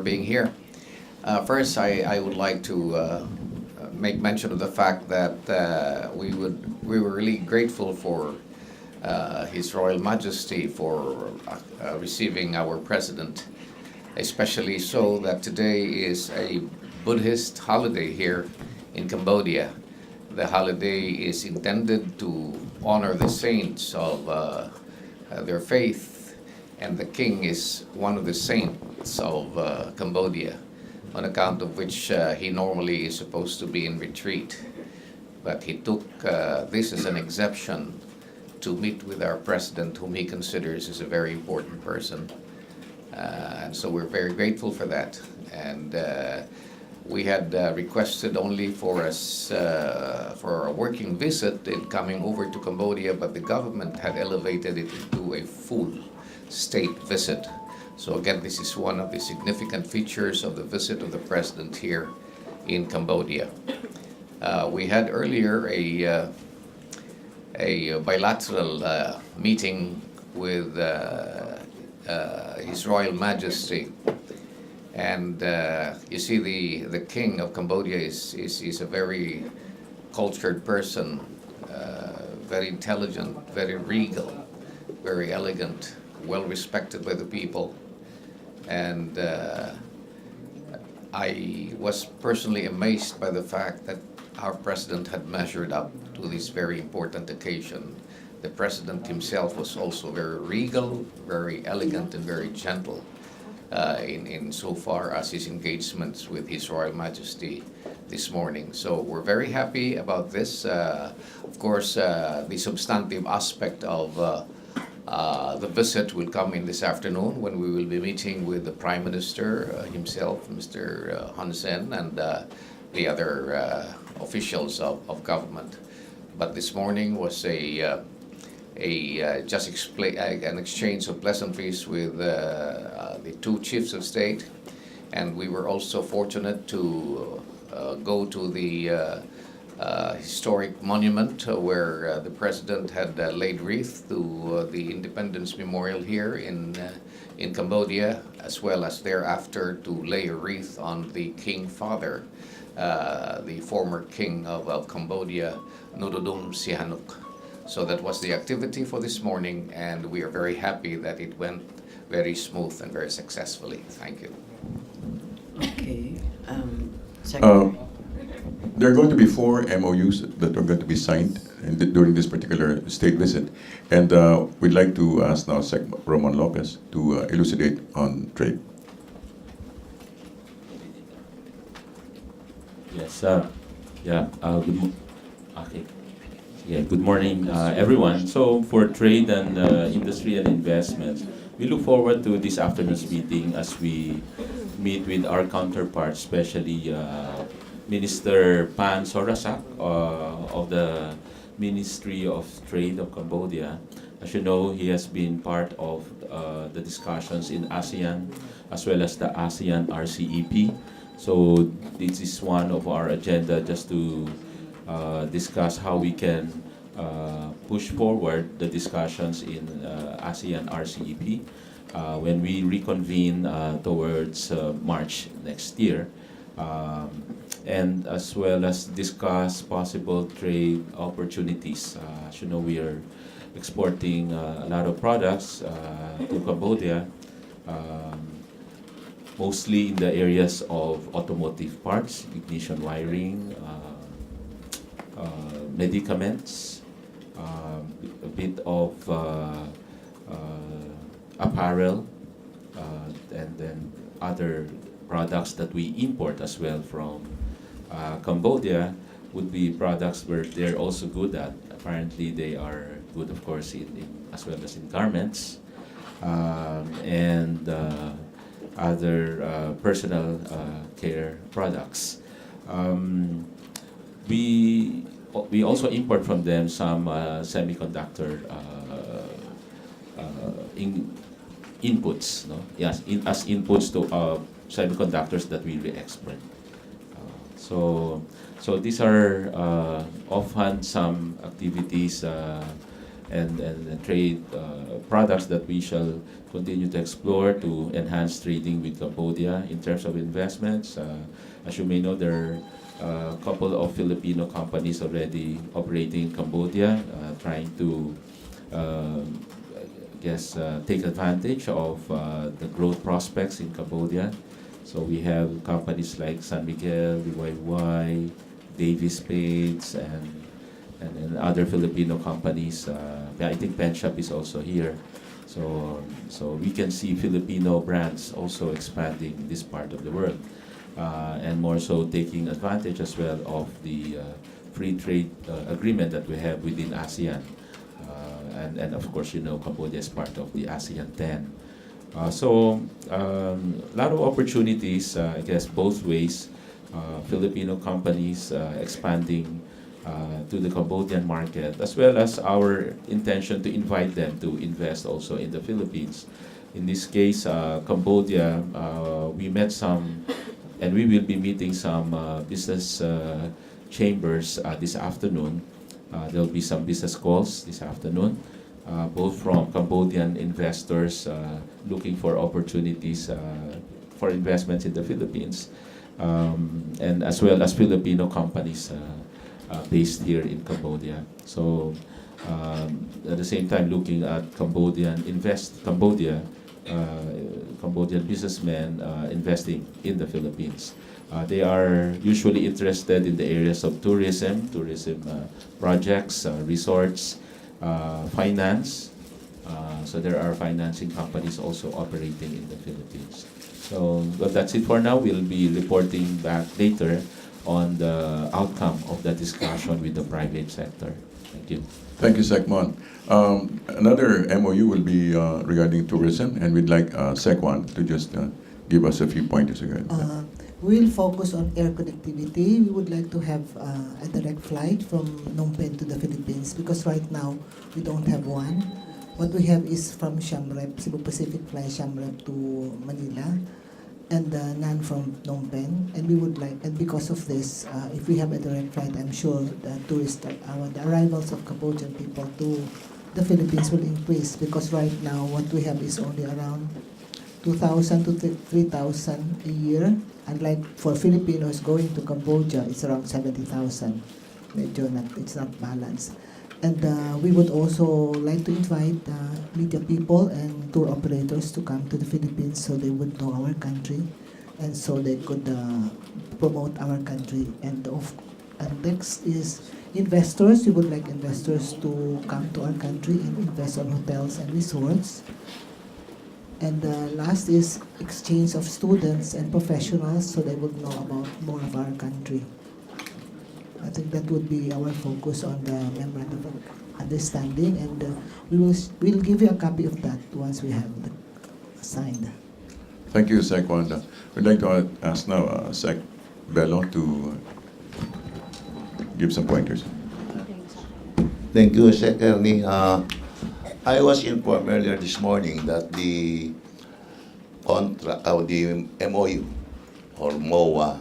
being here. First, I would like to make mention of the fact that we were really grateful for His Royal Majesty for receiving our president, especially so that today is a Buddhist holiday here in Cambodia. The holiday is intended to honor the saints of their faith, and the king is one of the saints of Cambodia, on account of which he normally is supposed to be in retreat. But he took this as an exception to meet with our president, whom he considers as a very important person. And so we're very grateful for that. And we had requested only for a working visit in coming over to Cambodia, but the government had elevated it into a full state visit. So again, this is one of the significant features of the visit of the president here in Cambodia. We had earlier a bilateral meeting with His Royal Majesty. And you see, the king of Cambodia is a very cultured person, very intelligent, very regal, very elegant, well respected by the people. And I was personally amazed by the fact that our president had measured up to this very important occasion. The president himself was also very regal, very elegant, and very gentle in so far as his engagements with His Royal Majesty this morning. So we're very happy about this. Of course, the substantive aspect of the visit will come in this afternoon, when we will be meeting with the Prime Minister himself, Mr. Hun Sen, and the other officials of government. But this morning was an exchange of pleasantries with the two chiefs of state, and we were also fortunate to go to the historic monument where the president had laid wreath to the Independence Memorial here in Cambodia, as well as thereafter to lay a wreath on the King Father, the former king of Cambodia, Norodom Sihanouk. So that was the activity for this morning, and we are very happy that it went very smooth and very successfully. Thank you. Okay. Secretary. There are going to be 4 MOUs that are going to be signed during this particular state visit. And we'd like to ask now Sec Roman Lopez to elucidate on trade. Yes, good morning, everyone. So for trade and industry and investment, we look forward to this afternoon's meeting as we meet with our counterparts, especially Minister Pan Sorasak of the Ministry of Trade of Cambodia. As you know, he has been part of the discussions in ASEAN as well as the ASEAN RCEP. So this is one of our agenda, just to discuss how we can push forward the discussions in ASEAN RCEP when we reconvene towards March next year. And as well as discuss possible trade opportunities. As you know, we are exporting a lot of products to Cambodia, mostly in the areas of automotive parts, ignition wiring, medicaments, a bit of apparel, and then other products that we import as well from Cambodia would be products where they're also good at. Apparently, they are good, of course, as well as in garments and other personal care products. We also import from them some semiconductor inputs, no? Yes, as inputs to semiconductors that we export. So these are often some activities and trade products that we shall continue to explore to enhance trading with Cambodia in terms of investments. As you may know, there are a couple of Filipino companies already operating in Cambodia, trying to take advantage of the growth prospects in Cambodia. So we have companies like San Miguel, BYY, Davis Spades, and other Filipino companies. I think Penshop is also here. So we can see Filipino brands also expanding in this part of the world, and more so taking advantage as well of the free trade agreement that we have within ASEAN. And of course, Cambodia is part of the ASEAN 10. A lot of opportunities, I guess, both ways. Filipino companies expanding to the Cambodian market, as well as our intention to invite them to invest also in the Philippines. In this case, Cambodia, we met some, and we will be meeting some business chambers this afternoon. There will be some business calls this afternoon, both from Cambodian investors looking for opportunities for investments in the Philippines, and as well as Filipino companies based here in Cambodia. So at the same time, looking at Cambodian businessmen investing in the Philippines. They are usually interested in the areas of tourism projects, resorts, finance. So there are financing companies also operating in the Philippines. But that's it for now. We'll be reporting back later on the outcome of the discussion with the private sector. Thank you. Thank you, Secmon. Another MOU will be regarding tourism, and we'd like Secwan to just give us a few pointers regarding that. We'll focus on air connectivity. We would like to have a direct flight from Phnom Penh to the Philippines, because right now we don't have one. What we have is from Siem Reap, Cebu Pacific fly Siem Reap to Manila, and none from Phnom Penh. And we would like, and because of this, if we have a direct flight, I'm sure the the arrivals of Cambodian people to the Philippines will increase, because right now what we have is only around 2,000 to 3,000 a year. Unlike for Filipinos going to Cambodia, it's around 70,000. It's not balanced. And we would also like to invite media people and tour operators to come to the Philippines, so they would know our country, and so they could promote our country. And next is investors. We would like investors to come to our country and invest on hotels and resorts. And last is exchange of students and professionals, so they would know about more of our country. I think that would be our focus on the memorandum of understanding, and we'll give you a copy of that once we have it signed. Thank you, Secwan. We'd like to ask now Sec Bello to give some pointers. Thank you, Sec Ernie. I was informed earlier this morning that the contract, the MOU or MOA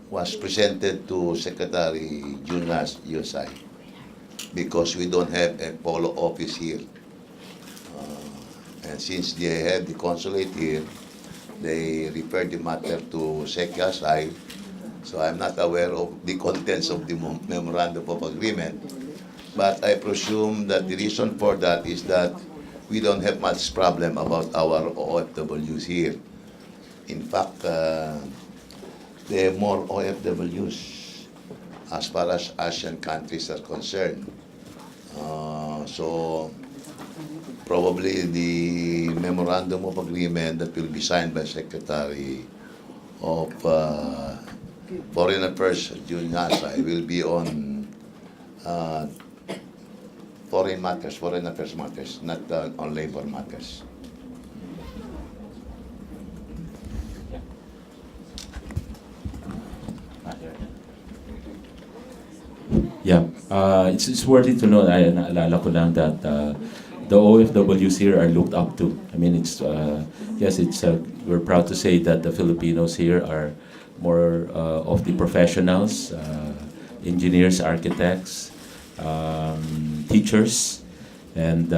was presented to Secretary Junas USI, because we don't have a polo office here. And since they have the consulate here, they referred the matter to Sec USI. So I'm not aware of the contents of the memorandum of agreement. But I presume that the reason for that is that we don't have much problem about our OFWs here. In fact, there are more OFWs as far as Asian countries are concerned. So probably the memorandum of agreement that will be signed by Secretary of Foreign Affairs, June Nasai, will be on foreign affairs matters, not on labor matters. Yeah, it's worthy to know. Naalala ko lang that the OFWs here are looked up to. I mean, we're proud to say that the Filipinos here are more of the professionals, engineers, architects, teachers, and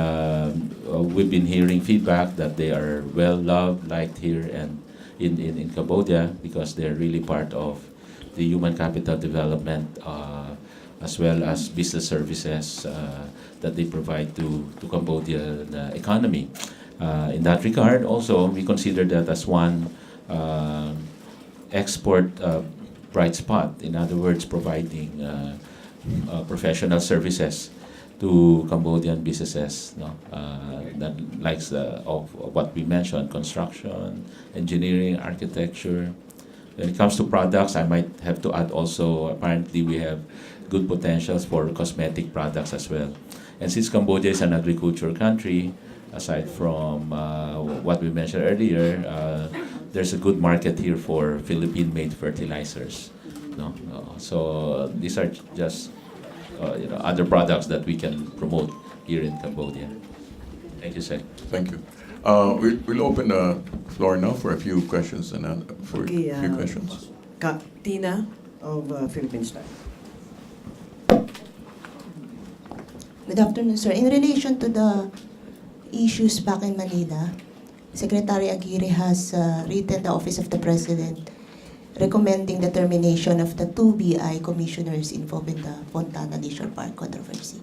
we've been hearing feedback that they are well loved, liked here and in Cambodia, because they're really part of the human capital development, as well as business services that they provide to Cambodian economy. In that regard, also, we consider that as one export bright spot. In other words, providing professional services to Cambodian businesses, no? That likes of what we mentioned: construction, engineering, architecture. When it comes to products, I might have to add also, apparently we have good potentials for cosmetic products as well. And since Cambodia is an agricultural country, aside from what we mentioned earlier, there's a good market here for Philippine-made fertilizers. No? So these are just other products that we can promote here in Cambodia. Thank you, sir. Thank you. We'll open the floor now for a few questions and for Okay, a few questions. Tina of Philippine Star. Good afternoon, sir. In relation to the issues back in Manila, Secretary Aguirre has written the Office of the President recommending the termination of the 2 BI commissioners involved in the Fontana Leisure Park controversy.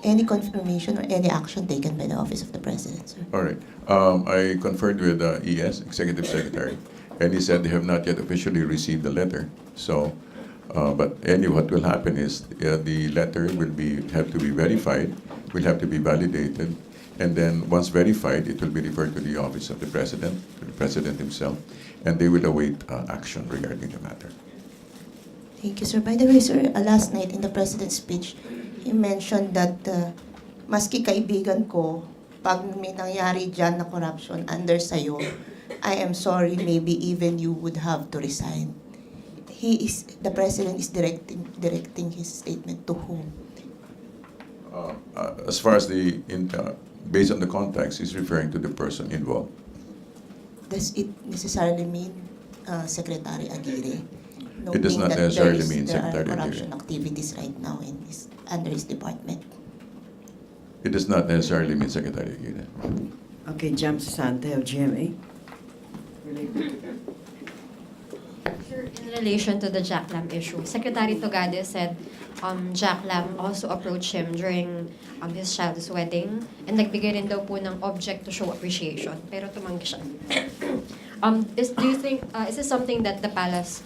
Any confirmation or any action taken by the Office of the President, sir? All right. I conferred with ES, Executive Secretary, and he said they have not yet officially received the letter. So, but anyway, what will happen is the letter will have to be verified, will have to be validated, and then once verified, it will be referred to the Office of the President, to the President himself, and they will await action regarding the matter. Thank you, sir. By the way, sir, last night in the President's speech, he mentioned that maski kaibigan ko, pag may nangyari dyan na corruption under sayo, I am sorry, maybe even you would have to resign. The President is directing his statement to whom? As far as based on the context, he's referring to the person involved. Does it necessarily mean Secretary Aguirre? It does not Noting that necessarily mean there Secretary are corruption Aguirre. activities right now under his department. It does not necessarily mean Secretary Aguirre. Okay, Jam Sasante of GMA. Sir, in relation to the Jack Lam issue, Secretary Togade said Jack Lam also approached him during his child's wedding and nagbigay rin daw po ng object to show appreciation, pero tumanggi siya. Do you think, is this something that the palace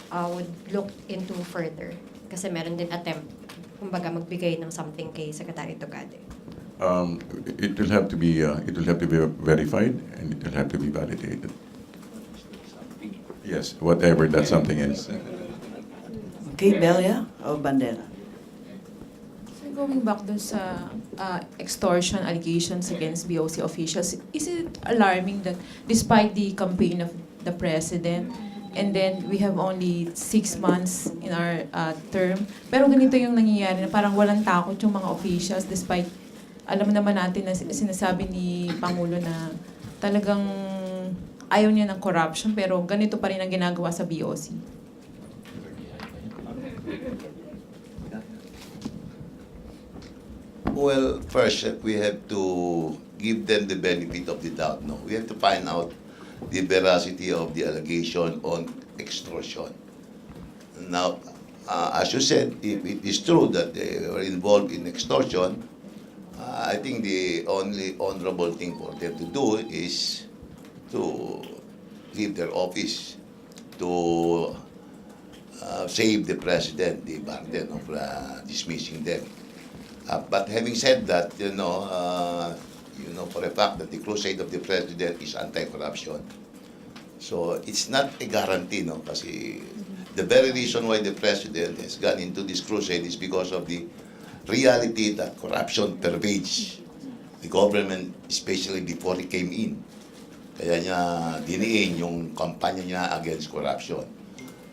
would look into further? Kasi meron din attempt, kumbaga magbigay ng something kay Secretary Togade. It will have to be verified and it will have to be validated. Yes, whatever that something is. Okay, Belia of Bandera. So going back dun sa extortion allegations against BOC officials, is it alarming that despite the campaign of the President, and then we have only 6 months in our term, pero ganito yung nangyayari na parang walang takot yung mga officials despite alam naman natin na sinasabi ni Pangulo na talagang ayaw niya ng corruption, pero ganito pa rin ang ginagawa sa BOC. Well, first, we have to give them the benefit of the doubt. No, we have to find out the veracity of the allegation on extortion. Now, as you said, if it is true that they were involved in extortion, I think the only honorable thing for them to do is to leave their office to save the president the burden of dismissing them. But having said that, you know for a fact that the crusade of the president is anti-corruption. So it's not a guarantee, no? Kasi the very reason why the president has gone into this crusade is because of the reality that corruption pervades the government, especially before he came in. Kaya niya diniin yung kampanya niya against corruption.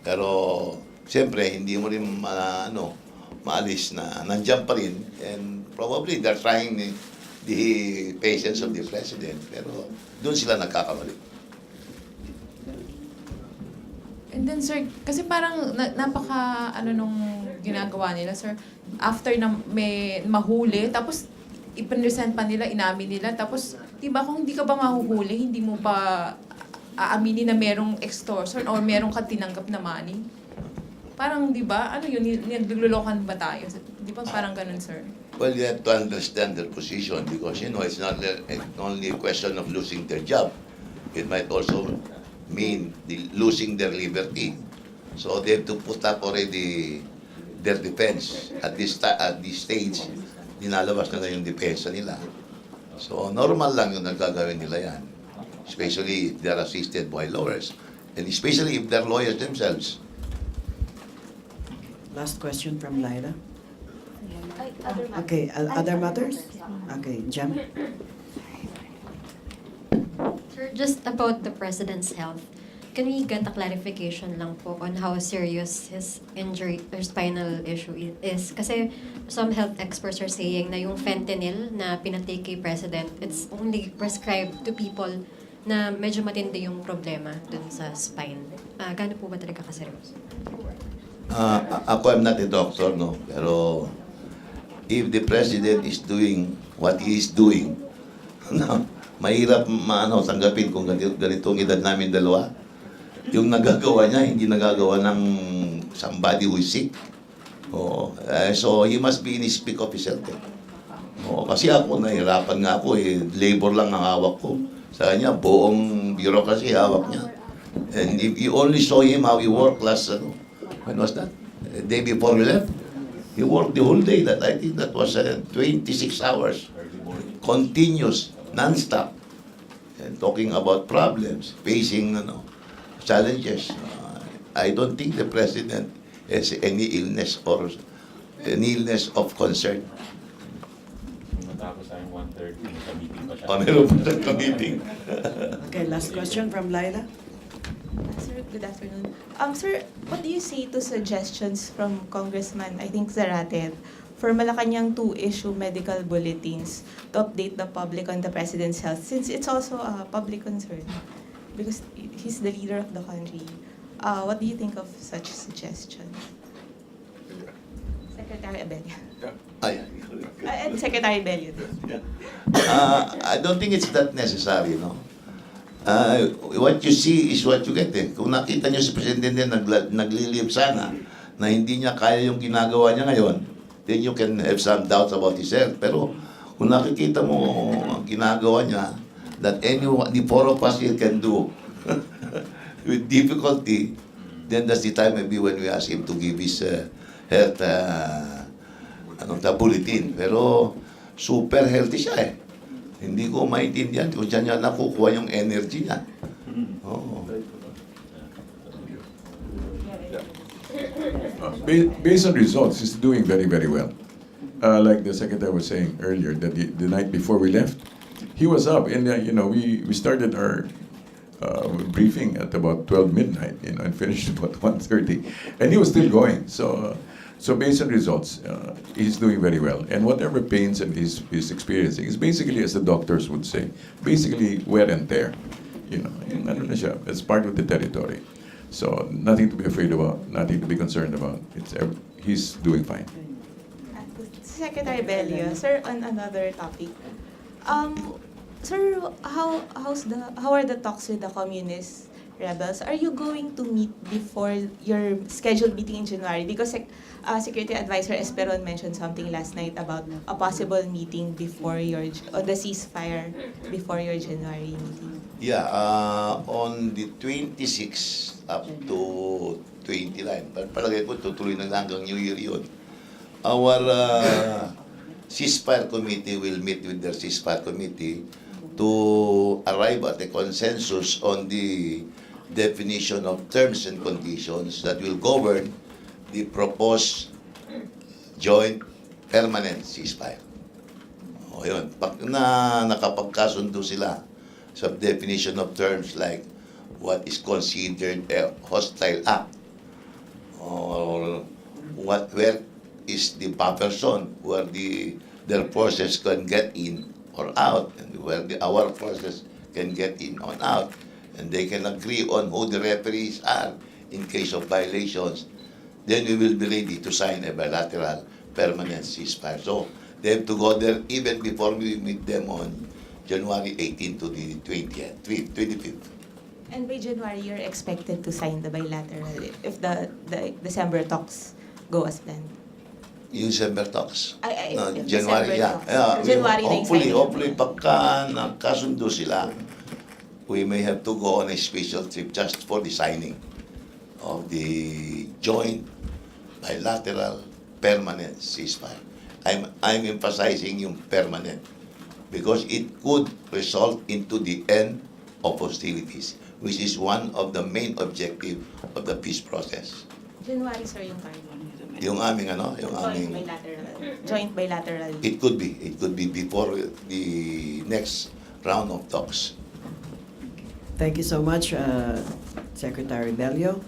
Pero siyempre hindi mo rin maalis na nandiyan pa rin, and probably they're trying the patience of the president, pero doon sila nagkakamali. And then sir, kasi parang napaka nung ginagawa nila, sir, after na may mahuli, tapos ipresent pa nila, inamin nila, tapos, di ba, kung hindi ka ba mahuhuli, hindi mo pa aaminin na merong extortion or merong ka tinanggap na money? Parang, di ba, ano yun, naglululokan ba tayo? Di ba parang ganun, sir? Well, you have to understand their position because, it's not only a question of losing their job. It might also mean losing their liberty. So they have to put up already their defense. At this stage, dinalabas na yung depensa nila. So normal lang yung nagagawin nila yan. Especially if they're assisted by lawyers. And especially if they're lawyers themselves. Last question from Lyla. Okay, other matters? Okay, Jem? Sir, just about the President's health, can we get a clarification lang po on how serious his injury or spinal issue is? Kasi some health experts are saying na yung fentanyl na pinatake kay President, it's only prescribed to people na medyo matindi yung problema dun sa spine. Gaano po ba talaga kaseryoso? Ako, I'm not a doctor, no? Pero if the President is doing what he is doing, mahirap tanggapin kung ganitong edad namin dalawa. Yung nagagawa niya, hindi nagagawa ng somebody who is sick. So he must be in his peak of his health. Kasi ako, nahirapan nga ako, labor lang ang hawak ko. Sa kanya, buong bureaucracy hawak niya. And if you only saw him how he worked last, when was that? The day before we left. He worked the whole day. I think that was 26 hours. Continuous, non-stop. And talking about problems, facing challenges. I don't think the President has any illness or any illness of concern. Matapos tayong 1:30, meeting pa siya. Meron pa sa meeting. Okay, last question from Lyla. Sir, good afternoon. Sir, what do you say to suggestions from Congressman, I think Duterte, for Malacanang to issue medical bulletins to update the public on the President's health, since it's also a public concern, because he's the leader of the country. What do you think of such suggestion? Secretary Abelio. And Secretary Abelio. I don't think it's that necessary, no? What you see is what you get. Kung nakita niyo si Presidente naglilib sana na hindi niya kaya yung ginagawa niya ngayon, then you can have some doubts about his health. Pero kung nakikita mo ang ginagawa niya, that anyone, the four of us here can do with difficulty, then that's the time maybe when we ask him to give his health bulletin. Pero super healthy siya Hindi ko maintindihan kung saan niya nakukuha yung energy niya. Based on results, he's doing very, very well. Like the Secretary was saying earlier, that the night before we left, he was up, and we started our briefing at about 12 midnight, and finished about 1:30, and he was still going. So based on results, he's doing very well. And whatever pains and he's experiencing is basically, as the doctors would say, basically wear and tear. It's part of the territory. So nothing to be afraid about, nothing to be concerned about. He's doing fine. Secretary Abelio, sir, on another topic. Sir, how are the talks with the communist rebels? Are you going to meet before your scheduled meeting in January? Because Security Advisor Esperon mentioned something last night about a possible meeting before the ceasefire before your January meeting. Yeah, on the 26th up to 29, palagay ko tutuloy na lang hanggang New Year yun. Our ceasefire committee will meet with their ceasefire committee to arrive at a consensus on the definition of terms and conditions that will govern the proposed joint permanent ceasefire. Yun. Pag nakapagkasundo sila sa definition of terms like what is considered a hostile act, or where is the buffer zone where their forces can get in or out, and where our forces can get in or out, and they can agree on who the referees are in case of violations, then we will be ready to sign a bilateral permanent ceasefire. So they have to go there even before we meet them on January 18 to the 25th. And by January, you're expected to sign the bilateral if the December talks go as planned. Yung December talks. No, If January, December yeah. talks. Yeah, January na yung signing. hopefully, pagka nagkasundo sila, we may have to go on a special trip just for the signing of the joint bilateral permanent ceasefire. I'm emphasizing yung permanent because it could result into the end of hostilities, which is one of the main objective of the peace process. January, sir, yung target. Yung aming Joint bilateral. it could be before the next round of talks. Thank you so much, Secretary Bello,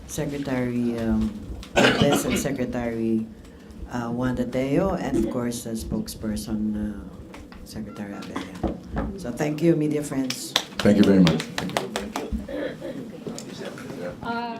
Secretary Lopez, and Secretary Wanda Teo, and of course, the spokesperson, Secretary Abella. So thank you, media friends. Thank you very much. Uh,